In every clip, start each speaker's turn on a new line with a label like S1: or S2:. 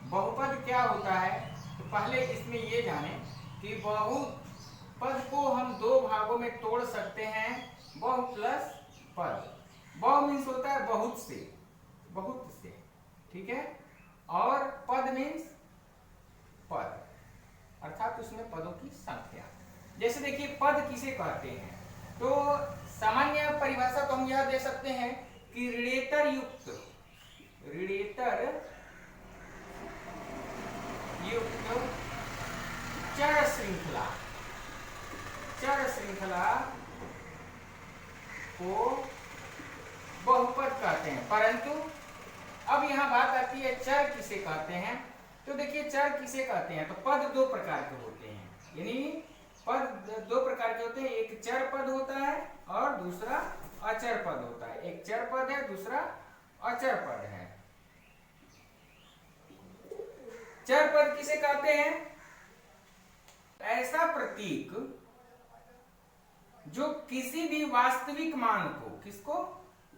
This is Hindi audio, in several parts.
S1: बहुपद क्या होता है, तो पहले इसमें ये जाने कि बहुपद को हम दो भागों में तोड़ सकते हैं, बहु प्लस पद। बहु मीन्स होता है बहुत से, बहुत से, ठीक है, और पद मीन्स पद, अर्थात उसमें पदों की संख्या। जैसे देखिए पद किसे कहते हैं, तो सामान्य परिभाषा तो हम यह दे सकते हैं कि ऋणेतर युक्त, ऋणेतर युक्त चर श्रृंखला, चर श्रृंखला को बहुपद कहते हैं। परंतु अब यहां बात आती है चर किसे कहते हैं, तो देखिए चर किसे कहते हैं, तो पद दो प्रकार के होते हैं, यानी पद दो प्रकार के होते हैं, एक चर पद होता है और दूसरा अचर पद होता है। एक चर पद है, दूसरा अचर पद है। चर पद किसे कहते हैं, ऐसा प्रतीक जो किसी भी वास्तविक मान को, किसको,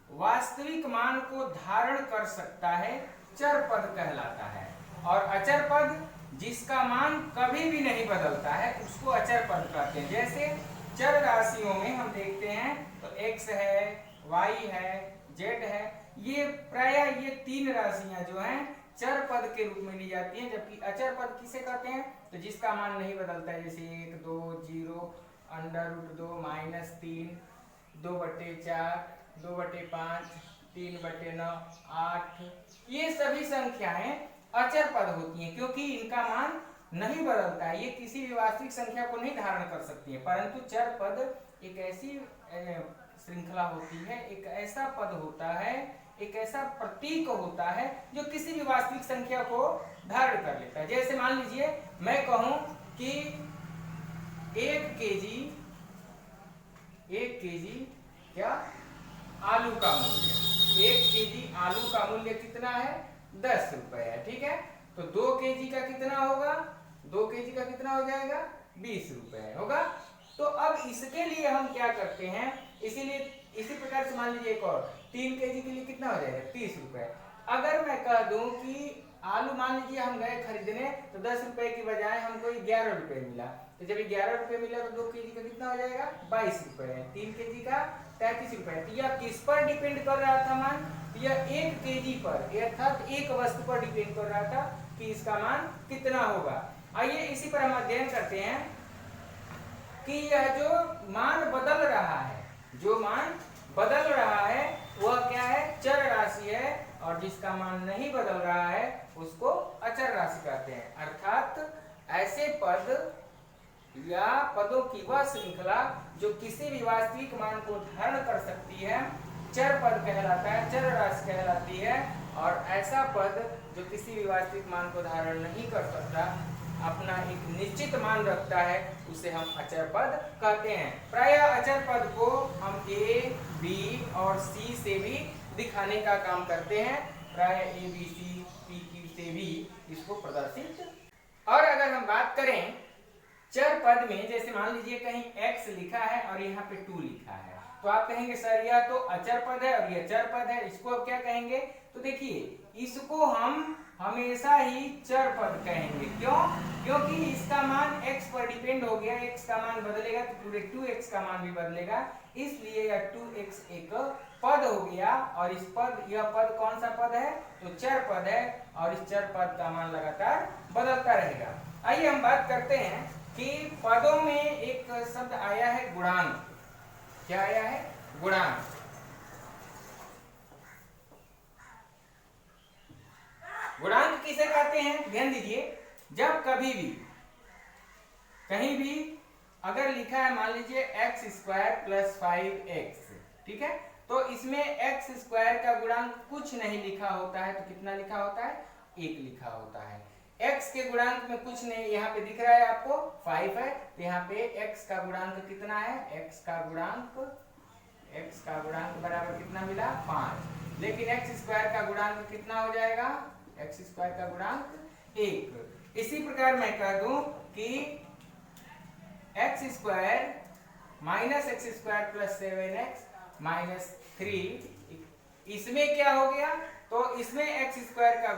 S1: वास्तविक मान को धारण कर सकता है, चर पद कहलाता है। और अचर पद जिसका मान कभी भी नहीं बदलता है, उसको अचर पद कहते हैं। जैसे चर राशियों में हम देखते हैं तो x है, y है, z है, ये प्रायः ये तीन राशियां जो हैं चर पद के रूप में ली जाती हैं। जबकि अचर पद किसे कहते हैं, तो जिसका मान नहीं बदलता है, जैसे 1, 2, 0, √2, -3, 2/4, 2/5, 3/9, 8, ये सभी संख्याएं अचर पद होती हैं, क्योंकि इनका मान नहीं बदलता है, ये किसी भी वास्तविक संख्या को नहीं धारण कर सकती है। परंतु चर पद एक ऐसी श्रृंखला होती है, एक ऐसा पद होता है, एक ऐसा प्रतीक होता है जो किसी भी वास्तविक संख्या को धारण कर लेता है। जैसे मान लीजिए मैं कहूं कि 1 केजी क्या, आलू का मूल्य, 1 केजी आलू का मूल्य कितना है, 10 रुपए है, ठीक है। तो 2 केजी का कितना होगा, 2 केजी का कितना हो जाएगा, 20 रुपए होगा। तो अब इसके लिए हम क्या करते हैं, इसीलिए इसी प्रकार से मान लीजिए एक और 3 केजी के लिए कितना हो जाएगा, 30 रुपए। अगर मैं कह दूं कि आलू मान लीजिए हम गए खरीदने तो 10 रुपए की बजाय हमको 11 रुपए मिला, तो जब 11 रुपए मिला तो 2 केजी का कितना हो जाएगा, 22 रुपए है, 3 केजी का 33 रुपए। तो यह किस पर डिपेंड कर रहा था मान, यह 1 केजी पर, अर्थात एक वस्तु पर डिपेंड कर रहा था कि इसका मान कितना होगा। आइए इसी पर हम अध्ययन करते हैं कि यह जो मान बदल रहा है, जो मान बदल रहा है वह क्या है, चर राशि है, और जिसका मान नहीं बदल रहा है उसको अचर राशि कहते हैं। अर्थात ऐसे पद या पदों की वह श्रृंखला जो किसी भी वास्तविक मान को धारण कर सकती है, चर पद कहलाता है, चर राशि कहलाती है। और ऐसा पद जो किसी भी वास्तविक मान को धारण नहीं कर सकता, अपना एक निश्चित मान रखता है, उसे हम अचर पद कहते हैं। प्रायः अचर पद को हम A, B और C से भी दिखाने का काम करते हैं, प्रायः A, B, C, P, Q से भी इसको प्रदर्शित। और अगर हम बात करें चर पद में, जैसे मान लीजिए कहीं x लिखा है और यहाँ पे 2 लिखा है, तो आप कहेंगे सर यह तो अचर पद है और यह चर पद है, इसको अब क्या कहेंगे, तो देखिए इसको हम हमेशा ही चर पद कहेंगे। क्यों, क्योंकि इसका मान x पर डिपेंड हो गया, x का मान बदलेगा तो पूरे 2x का मान भी बदलेगा, इसलिए यह 2x एक पद हो गया। और इस पद, यह पद कौन सा पद है, तो चर पद है, और इस चर पद का मान लगातार बदलता रहेगा। आइए हम बात करते हैं कि पदों में एक शब्द आया है गुणांक। क्या आया है, गुणांक। गुणांक किसे कहते हैं, ध्यान दीजिए, जब कभी भी कहीं भी अगर लिखा है मान लीजिए x² + 5x, ठीक है, तो इसमें x² का गुणांक कुछ नहीं लिखा होता है, तो कितना लिखा होता है, 1 लिखा होता है। x के गुणांक में कुछ नहीं, यहाँ पे दिख रहा है आपको 5 है, तो यहाँ पे x का गुणांक कितना है, x का गुणांक बराबर कितना मिला, 5। लेकिन x² का गुणांक कितना हो जाएगा, x² का गुणांक 1। इसी प्रकार मैं कह दूं कि x² - x² + 7x - 3, इसमें क्या हो गया, तो इसमें एक्स स्क्वायर का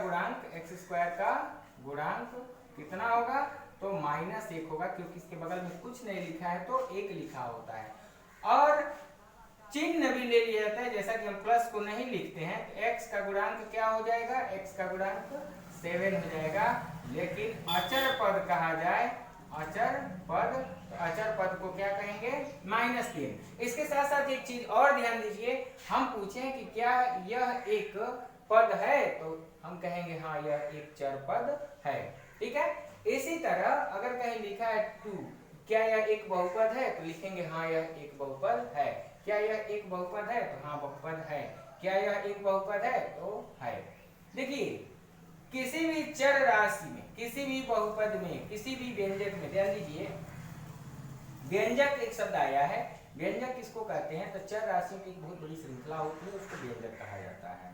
S1: गुणांक कितना होगा? तो -1 होगा, क्योंकि इसके बगल में कुछ नहीं लिखा है तो 1 लिखा होता है। और चिन्ह भी ले लिया जाता है, जैसा कि हम प्लस को नहीं लिखते हैं, तो x का गुणांक क्या हो जाएगा? x का गुणांक 7 हो जाएगा। लेकिन अचर पद कहा जाए, अचर पद को क्या कहेंगे? -3। इसके साथ साथ एक चीज और ध्यान दीजिए, हम पूछें कि क्या यह एक पद है, तो हम कहेंगे हाँ यह एक चर पद है। ठीक है। इसी तरह अगर कहीं लिखा है 2, क्या यह एक बहुपद है? तो लिखेंगे हाँ यह एक बहुपद है। क्या यह एक बहुपद है? तो हाँ बहुपद है। क्या यह एक बहुपद है? तो है। देखिए, किसी भी चर राशि में, किसी भी बहुपद में, किसी भी व्यंजक में, ध्यान दीजिए, व्यंजक एक शब्द आया है। व्यंजक किसको कहते हैं? तो चर राशि की एक बहुत बड़ी श्रृंखला होती है, उसको व्यंजक कहा जाता है।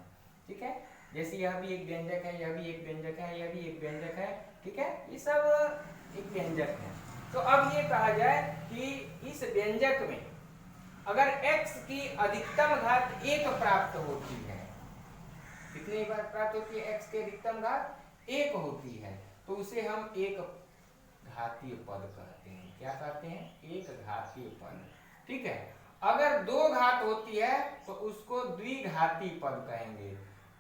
S1: ठीक है। जैसे यह भी एक व्यंजक है, यह भी एक व्यंजक है, यह भी एक व्यंजक है। ठीक है, ये सब एक व्यंजक है। तो अब ये कहा जाए कि इस व्यंजक में अगर x की अधिकतम घात 1 प्राप्त होती है, कितनी बार प्राप्त होती है? x की अधिकतम घात 1 होती है, तो उसे हम एक घातीय पद कहते हैं। क्या कहते हैं? एक घातीय पद। ठीक है। अगर 2 घात होती है तो उसको द्विघाती पद कहेंगे।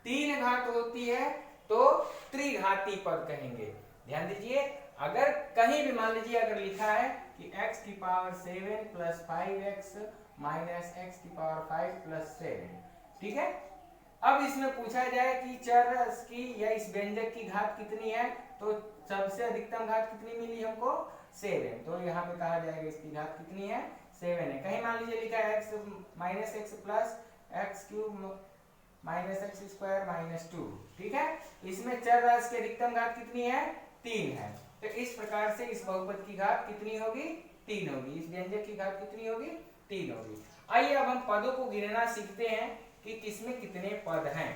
S1: 3 घात होती है तो त्रिघाती पद कहेंगे। ध्यान दीजिए, अगर कहीं भी मान लीजिए अगर लिखा है कि x की power 7 plus 5x minus x की पावर 5 प्लस 7, ठीक है। अब इसमें पूछा जाए कि चर की या इस व्यंजक की घात कितनी है, तो सबसे अधिकतम घात कितनी मिली हमको? 7। तो यहाँ पे कहा जाएगा इसकी घात कितनी है? 7 है। कहीं मान लीजिए लिखा है x minus x plus x cube minus x square minus 2, ठीक है। इसमें चर राशि की अधिकतम घात कितनी है? 3 है। तो इस प्रकार से इस बहुपद की घात कितनी होगी? 3 होगी। इस व्यंजक की घात कितनी होगी? 3 होगी। आइए अब हम पदों को गिनना सीखते हैं कि किसमें कितने पद हैं।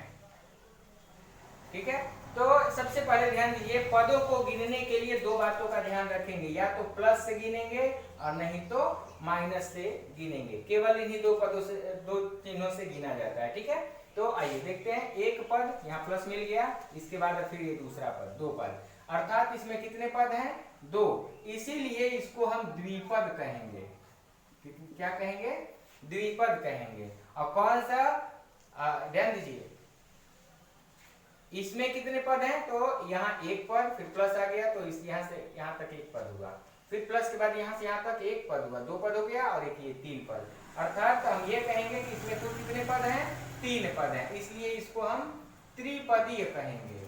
S1: ठीक है। तो सबसे पहले ध्यान दीजिए, पदों को गिनने के लिए 2 बातों का ध्यान रखेंगे, या तो प्लस से गिनेंगे और नहीं तो माइनस से गिनेंगे। केवल इन्हीं 2 पदों से, 2 चिन्हों से गिना जाता है। ठीक है। तो आइए देखते हैं, एक पद यहाँ प्लस मिल गया, इसके बाद फिर ये दूसरा पद, 2 पद, अर्थात इसमें कितने पद हैं? 2। इसीलिए इसको हम द्विपद कहेंगे। क्या कहेंगे? द्विपद कहेंगे। और कौन सा? ध्यान दीजिए, इसमें कितने पद हैं? तो यहाँ एक पद, फिर प्लस आ गया तो इस यहाँ से यहाँ तक एक पद हुआ, फिर प्लस के बाद यहाँ से यहाँ तक एक पद हुआ, 2 पद हो गया, और एक ये 3 पद। अर्थात हम ये कहेंगे कि इसमें कुल कितने पद हैं? 3 पद हैं। इसलिए इसको हम त्रिपदीय कहेंगे।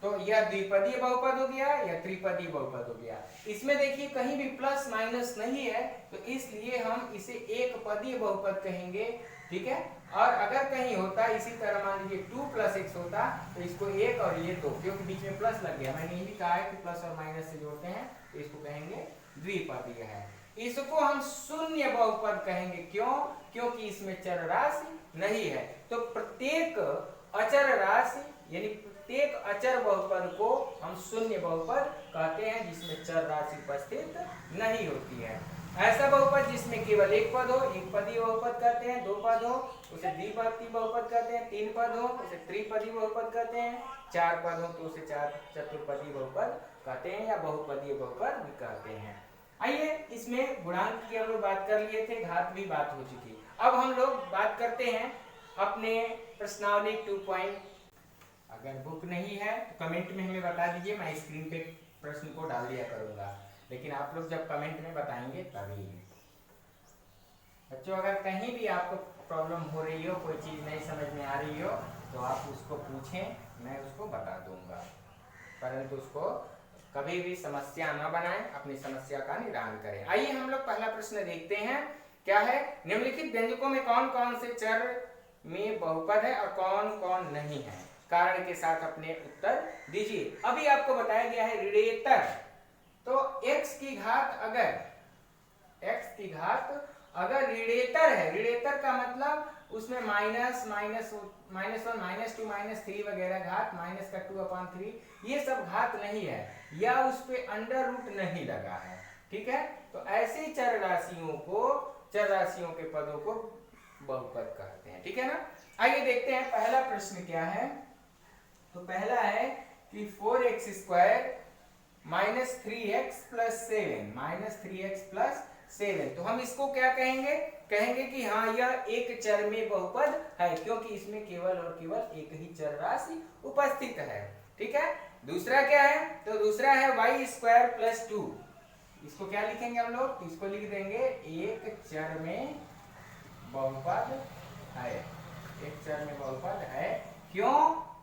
S1: तो यह द्विपदीय बहुपद हो गया या त्रिपदीय बहुपद हो गया। इसमें देखिए कहीं भी प्लस माइनस नहीं है, तो इसलिए हम इसे एक पदीय बहुपद कहेंगे। ठीक है। और अगर कहीं होता इसी तरह, मान लीजिए 2 + x होता, तो इसको 1 और ये 2, क्योंकि बीच में प्लस लग गया, मैंने ये भी कहा है कि प्लस और माइनस से जोड़ते हैं, तो इसको कहेंगे द्विपदीय है। इसको हम शून्य बहुपद कहेंगे। क्यों? क्योंकि इसमें चर राशि नहीं है। तो प्रत्येक अचर राशि यानी प्रत्येक अचर बहुपद को हम शून्य बहुपद कहते हैं, जिसमें चर राशि उपस्थित नहीं होती है। ऐसा बहुपद जिसमें केवल एक पद हो, एक पदीय बहुपद कहते हैं। 2 पद हो उसे द्विपदीय बहुपद कहते हैं। 3 पद हो उसे त्रिपदीय बहुपद कहते हैं। 4 पद हो तो उसे चतुर्पदीय बहुपद कहते हैं, या बहुपदीय बहुपद भी कहते हैं। आइए, इसमें गुणांक की हम लोग बात कर लिए थे, घात भी बात हो चुकी। अब हम लोग बात करते हैं अपने प्रश्नावली 2 पॉइंट। अगर बुक नहीं है तो कमेंट में हमें बता दीजिए, मैं स्क्रीन पे प्रश्न को डाल दिया करूंगा, लेकिन आप लोग जब कमेंट में बताएंगे तभी। बच्चों, अगर कहीं भी आपको प्रॉब्लम हो रही हो, कोई चीज़ नहीं समझ में आ रही हो, तो आप उसको पूछें, मैं उसको बता दूंगा, परंतु उसको कभी भी समस्या न बनाएं, अपनी समस्या का निदान करें। आइए हम लोग पहला प्रश्न देखते हैं। क्या है? निम्नलिखित व्यंजकों में कौन कौन से चर में बहुपद है और कौन कौन नहीं है? कारण के साथ अपने उत्तर दीजिए। अभी आपको बताया गया है ऋणेतर, तो x की घात अगर ऋणेतर है, ऋणेतर का मतलब उसमें माइनस माइनस -1 -2 -3 वगैरह घात, माइनस का 2/3, ये सब घात नहीं है, या उस पे अंडर रूट नहीं लगा है। ठीक है। तो ऐसे चर राशियों के पदों को बहुपद कहते हैं। ठीक है ना। आइए देखते हैं पहला प्रश्न क्या है। तो पहला है कि 4x² माइनस 3x प्लस 7 तो हम इसको क्या कहेंगे, कहेंगे कि हाँ यह एक चर में बहुपद है, क्योंकि इसमें केवल और केवल एक ही चर राशि उपस्थित है। ठीक है। दूसरा क्या है, तो दूसरा है y² प्लस 2। इसको क्या लिखेंगे हम लोग, तो इसको लिख देंगे एक चर में बहुपद है, एक चर में बहुपद है। क्यों,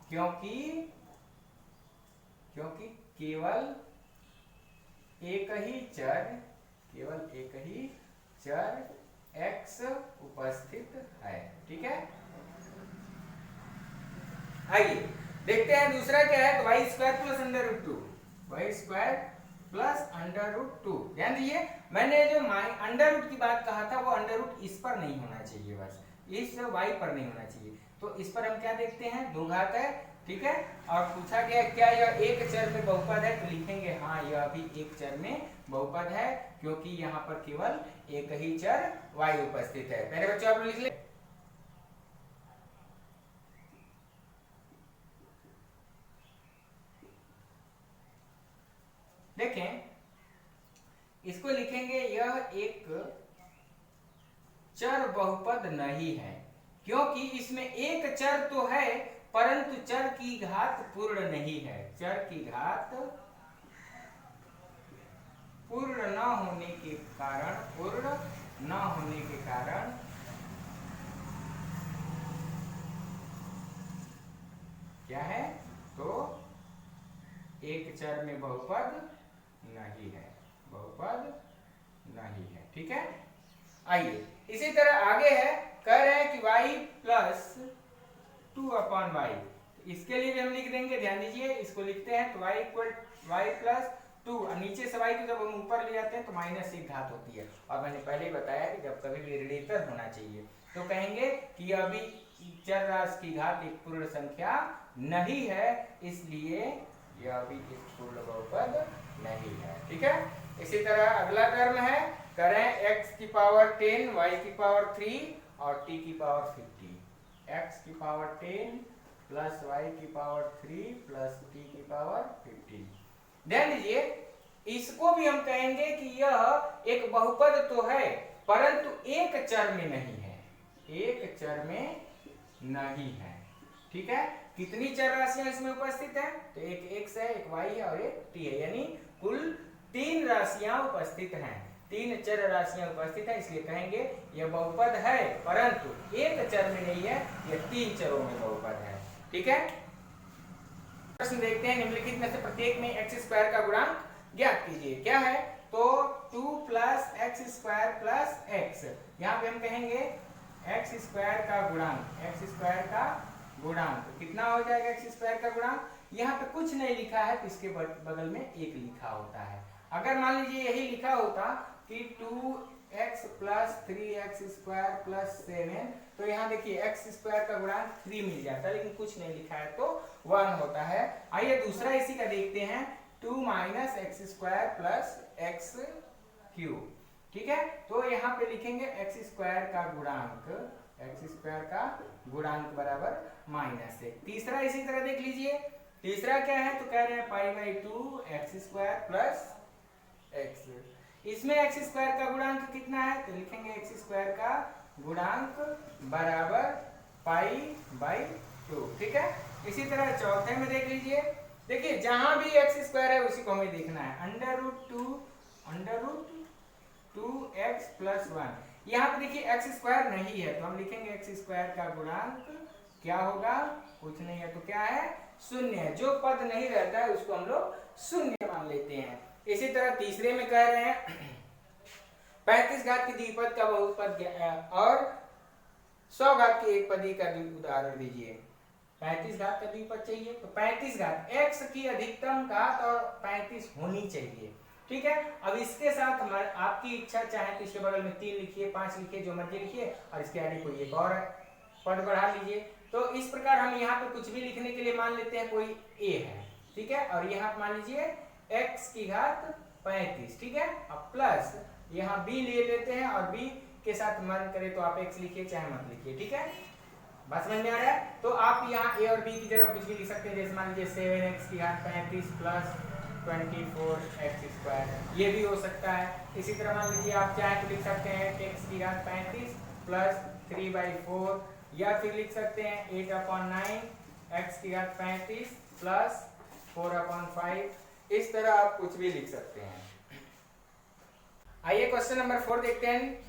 S1: क्योंकि केवल एक ही चर x उपस्थित है। ठीक है। आइए देखते हैं दूसरा क्या है। तो y² प्लस √2, y² प्लस √2। ध्यान दीजिए, मैंने जो अंडर की बात कहा था वो अंडर इस पर नहीं होना चाहिए, बस इस y पर नहीं होना चाहिए। तो इस पर हम क्या देखते हैं, 2 घात है। ठीक है। और पूछा गया क्या यह एक चर में बहुपद है, तो लिखेंगे हाँ यह भी एक चर में बहुपद है, क्योंकि यहाँ पर केवल एक ही चर y उपस्थित है। मेरे बच्चों आप लिख ले। देखें, इसको लिखेंगे यह एक चर बहुपद नहीं है, क्योंकि इसमें एक चर तो है परंतु चर की घात पूर्ण नहीं है। चर की घात पूर्ण न होने के कारण क्या है, तो एक चर में बहुपद नहीं है, बहुपद नहीं है। ठीक है। आइए इसी तरह आगे है, कह रहे हैं कि y प्लस 2/y। इसके लिए भी हम लिख देंगे, ध्यान दीजिए, इसको लिखते हैं तो y प्लस 2, नीचे से y को जब हम ऊपर ले जाते हैं तो -1 घात होती है। और मैंने पहले ही बताया कि जब कभी भी ऋणात्मक होना चाहिए तो कहेंगे कि अभी चर राशि की घात एक पूर्ण संख्या नहीं है, इसलिए यह भी एक पूर्ण बहुपद नहीं है। ठीक है। इसी तरह अगला टर्म है, करें x की पावर 10 y की पावर 3 और t की पावर 50। x की पावर 10 प्लस y की पावर 3 प्लस t की पावर 50। ध्यान दीजिए, इसको भी हम कहेंगे कि यह एक बहुपद तो है परंतु एक चर में नहीं है, एक चर में नहीं है। ठीक है। कितनी चर राशियां इसमें उपस्थित है, तो एक x है, एक y है और एक t है, यानी कुल 3 राशियां उपस्थित हैं, 3 चर राशियां उपस्थित हैं, इसलिए कहेंगे यह बहुपद है परंतु एक चर में नहीं है, यह 3 चरों में बहुपद है। ठीक है। प्रश्न देखते हैं, निम्नलिखित में से प्रत्येक में x² का गुणांक ज्ञात कीजिए। क्या है, तो 2 प्लस x² प्लस x, यहाँ पे हम कहेंगे x² का गुणांक कितना हो जाएगा। x² का गुणांक यहाँ पे कुछ नहीं लिखा है तो इसके बगल में 1 लिखा होता है। अगर मान लीजिए यही लिखा होता कि 2x प्लस 3x² प्लस 7, तो यहाँ देखिए x² का गुणांक 3 मिल जाता है, लेकिन कुछ नहीं लिखा है तो 1 होता है। आइए दूसरा इसी का देखते हैं, 2 माइनस x² प्लस x³। ठीक है। तो यहाँ पे लिखेंगे x² का गुणांक बराबर -1। तीसरा इसी तरह देख लीजिए, तीसरा क्या है, तो कह रहे हैं π/2 x² प्लस x। इसमें x² का गुणांक कितना है, तो लिखेंगे x² का गुणांक बराबर π/2। ठीक है। इसी तरह चौथे में देख लीजिए, देखिए जहां भी x² है उसी को हमें देखना है, √2x प्लस 1। यहाँ पे देखिए x² नहीं है तो हम लिखेंगे x² का गुणांक क्या होगा, कुछ नहीं है तो क्या है, 0 है। जो पद नहीं रहता है उसको हम लोग 0 मान लेते हैं। इसी तरह तीसरे में कह रहे हैं 35 घात की द्विपद का बहुपद और 100 घात की एक पदी का उदाहरण दीजिए। 35 घात का द्विपद चाहिए तो 35 घात x की अधिकतम घात और 35 होनी चाहिए। ठीक है। अब इसके साथ आपकी इच्छा चाहे तो इसके बगल में 3 लिखिए, 5 लिखिए, जो मर्जी लिखिए, और इसके आगे कोई एक और पद बढ़ा लीजिए। तो इस प्रकार हम यहाँ पे कुछ भी लिखने के लिए मान लेते हैं कोई a है। ठीक है। और यहाँ मान लीजिए x की घात 35। ठीक है। अब प्लस यहाँ b ले लेते हैं और b के साथ मन करे तो आप x लिखिए चाहे मत लिखिए। ठीक है। बात समझ में आ रहा है? तो आप यहाँ a और b की जगह कुछ भी लिख सकते हैं, जैसे मान लीजिए 7x की घात 35 प्लस 24x², ये भी हो सकता है। इसी तरह मान लीजिए आप चाहें तो लिख सकते हैं x की घात 35 प्लस 3/4, या फिर लिख सकते हैं 8/9 x की घात 35 प्लस 4/5। इस तरह आप कुछ भी लिख सकते हैं। आइए क्वेश्चन नंबर 4 देखते हैं।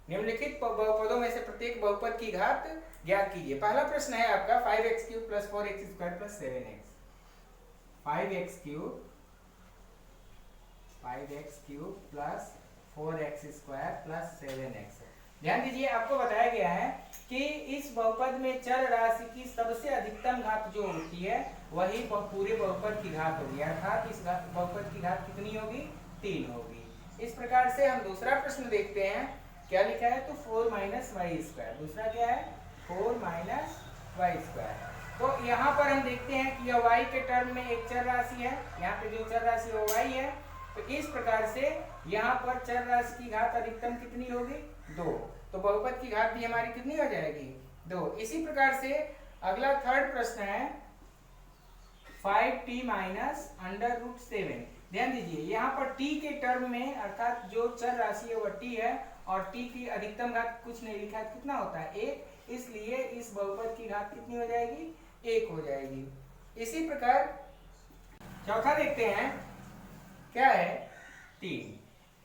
S1: निम्नलिखित बहुपदों में से प्रत्येक बहुपद की घात ज्ञात कीजिए। पहला प्रश्न है आपका 5x³ plus 4x² plus 7x। 5x³ plus 4x² plus 7x। ध्यान दीजिए, आपको बताया गया है कि इस बहुपद में चर राशि की सबसे अधिकतम घात जो होती है वही पूरे बहुपद की घात होगी, अर्थात इस बहुपद की घात कितनी होगी? 3 होगी। इस प्रकार से हम दूसरा प्रश्न देखते हैं, क्या लिखा है? तो 4 - y²। दूसरा क्या है? 4 - y²। तो यहाँ पर हम देखते हैं कि यह y के टर्म में एक चर राशि है, यहाँ पे जो चर राशि है वो y है। तो इस प्रकार से यहाँ पर चर राशि की घात अधिकतम कितनी होगी? 2। तो बहुपद की घात भी हमारी कितनी हो जाएगी? 2। इसी प्रकार से अगला थर्ड प्रश्न है 5t - √7। ध्यान दीजिए, यहाँ पर t के टर्म में अर्थात जो चर राशि है वह t है, और t की अधिकतम घात कुछ नहीं लिखा है, कितना होता है? 1। इसलिए इस बहुपद की घात कितनी हो जाएगी? 1 हो जाएगी। इसी प्रकार चौथा देखते हैं, क्या है? 3।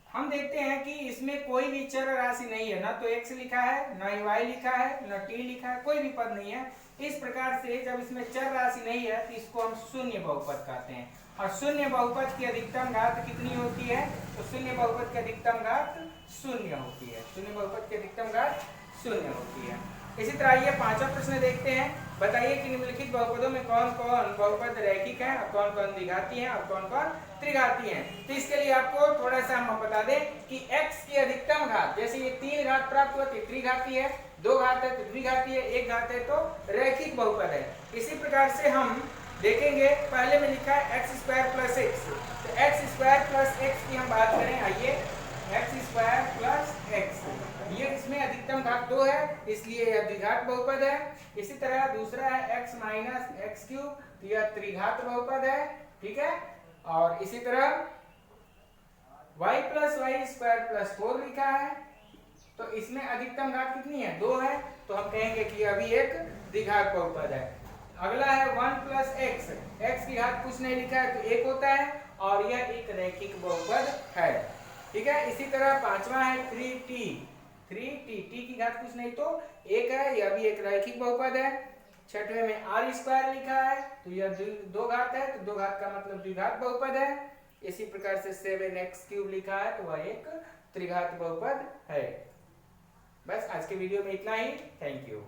S1: हम देखते हैं कि इसमें कोई भी चर राशि नहीं है, ना तो x लिखा है, ना ही y लिखा है, ना t लिखा है, कोई भी पद नहीं है। इस प्रकार से जब इसमें चर राशि नहीं है तो इसको हम शून्य बहुपद कहते हैं। और शून्य बहुपद की अधिकतम घात कितनी होती है? तो शून्य बहुपद की अधिकतम घात 0 होती है। शून्य बहुपद की अधिकतम घात 0 होती है। इसी तरह ये पांचवा प्रश्न देखते हैं। बताइए कि निम्नलिखित बहुपदों में कौन कौन बहुपद रैखिक है और कौन कौन द्विघाती है और कौन कौन त्रिघाती है। तो इसके लिए आपको थोड़ा सा हम बता दें कि x की अधिकतम घात, जैसे ये 3 घात प्राप्त हुआ तो त्रिघाती है, 2 घात है तो द्विघाती है, 1 घात है तो रैखिक बहुपद है। इसी प्रकार से हम देखेंगे, पहले में लिखा है x² + x। तो x² + x की हम बात करें, आइए x² + x, ये इसमें अधिकतम घात 2 है, इसलिए यह द्विघात बहुपद है। इसी तरह दूसरा है x - x³, तो यह त्रिघात बहुपद है, ठीक है। और इसी तरह y + y² + 4 लिखा है, तो इसमें अधिकतम घात कितनी है? 2 है, तो हम कहेंगे कि अभी एक द्विघात बहुपद है। अगला है 1 + x। x की घात कुछ नहीं लिखा है तो 1 होता है, और यह एक रैखिक बहुपद है, ठीक है। इसी तरह पांचवा है 3t। t की घात कुछ नहीं तो 1 है, यह भी एक रैखिक बहुपद है। छठवें में r² लिखा है, तो यह 2 घात है, तो 2 घात का मतलब द्विघात बहुपद है। इसी प्रकार से 7x³ लिखा है, तो वह एक त्रिघात बहुपद है। बस आज के वीडियो में इतना ही। Thank you.